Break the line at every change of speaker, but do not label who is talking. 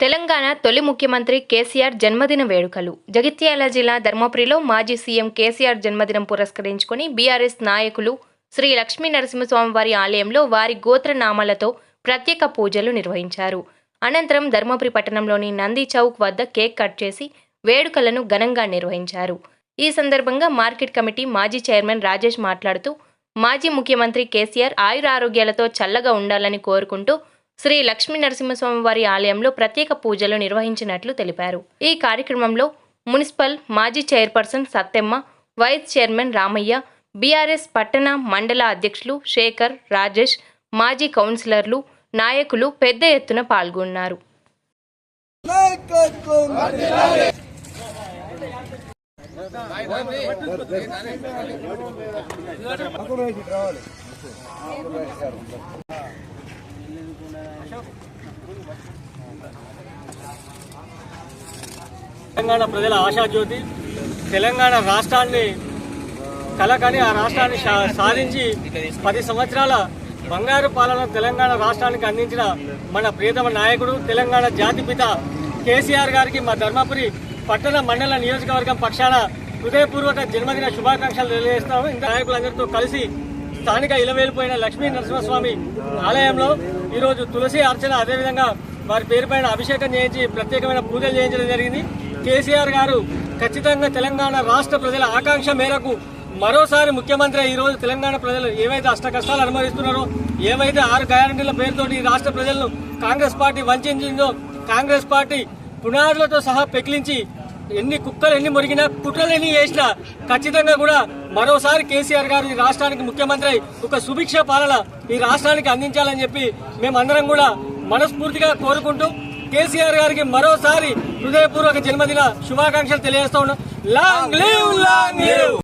తెలంగాణ తొలి ముఖ్యమంత్రి కేసీఆర్ జన్మదిన వేడుకలు. జగిత్యాల జిల్లా ధర్మపురిలో మాజీ సీఎం కేసీఆర్ జన్మదినం పురస్కరించుకొని బీఆర్ఎస్ నాయకులు శ్రీ లక్ష్మీ నరసింహస్వామివారి ఆలయంలో వారి గోత్రనామాలతో ప్రత్యేక పూజలు నిర్వహించారు. అనంతరం ధర్మపురి పట్టణంలోని నంది చౌక్ వద్ద కేక్ కట్ చేసి వేడుకలను ఘనంగా నిర్వహించారు. ఈ సందర్భంగా మార్కెట్ కమిటీ మాజీ చైర్మన్ రాజేష్ మాట్లాడుతూ, మాజీ ముఖ్యమంత్రి కేసీఆర్ ఆయురారోగ్యాలతో చల్లగా ఉండాలని కోరుకుంటూ శ్రీ లక్ష్మీ నరసింహస్వామి వారి ఆలయంలో ప్రత్యేక పూజలు నిర్వహించినట్లు తెలిపారు. ఈ కార్యక్రమంలో మున్సిపల్ మాజీ chairperson Sattemma, vice chairman Ramayya, BRS పట్టణ మండల అధ్యక్షులు శేఖర్, రాజేష్, మాజీ కౌన్సిలర్లు, నాయకులు పెద్ద ఎత్తున పాల్గొన్నారు.
తెలంగాణ ప్రజల ఆశాజ్యోతి, తెలంగాణ రాష్ట్రాన్ని కలకని ఆ రాష్ట్రాన్ని సాధించి 10 సంవత్సరాల బంగారు పాలన తెలంగాణ రాష్ట్రానికి అందించిన మన ప్రియతమ నాయకుడు, తెలంగాణ జాతిపిత కేసీఆర్ గారికి మా ధర్మపురి పట్టణ మండల నియోజకవర్గం పక్షాన హృదయపూర్వక జన్మదిన శుభాకాంక్షలు తెలియజేస్తాము. ఇంకా నాయకులందరితో కలిసి స్థానిక ఇలవేలిపోయిన లక్ష్మీ నరసింహస్వామి ఆలయంలో ఈరోజు తులసి అర్చన, అదేవిధంగా వారి పేరుపైన అభిషేకం చేయించి ప్రత్యేకమైన పూజలు చేయించడం జరిగింది. కేసీఆర్ గారు ఖచ్చితంగా తెలంగాణ రాష్ట్ర ప్రజల ఆకాంక్ష మేరకు మరోసారి ముఖ్యమంత్రి ఈరోజు తెలంగాణ ప్రజలు ఏవైతే అష్ట కష్టాలు అనుభవిస్తున్నారో, ఏవైతే 6 గ్యారంటీల పేరుతోటి ఈ రాష్ట్ర ప్రజలను కాంగ్రెస్ పార్టీ వంచిందో, కాంగ్రెస్ పార్టీ పునాదులతో సహా పెకిలించి ఎన్ని కుక్కలు ఎన్ని మురిగినా కుట్రలు ఎన్ని చేసినా ఖచ్చితంగా కూడా మరోసారి కేసీఆర్ గారు ఈ రాష్ట్రానికి ముఖ్యమంత్రి ఒక సుభిక్ష పాలన ఈ రాష్ట్రానికి అందించాలని చెప్పి మేమందరం కూడా మనస్ఫూర్తిగా కోరుకుంటూ కేసీఆర్ గారికి మరోసారి హృదయపూర్వక జన్మదిన శుభాకాంక్షలు తెలియజేస్తా ఉన్నాం. Long live, long live.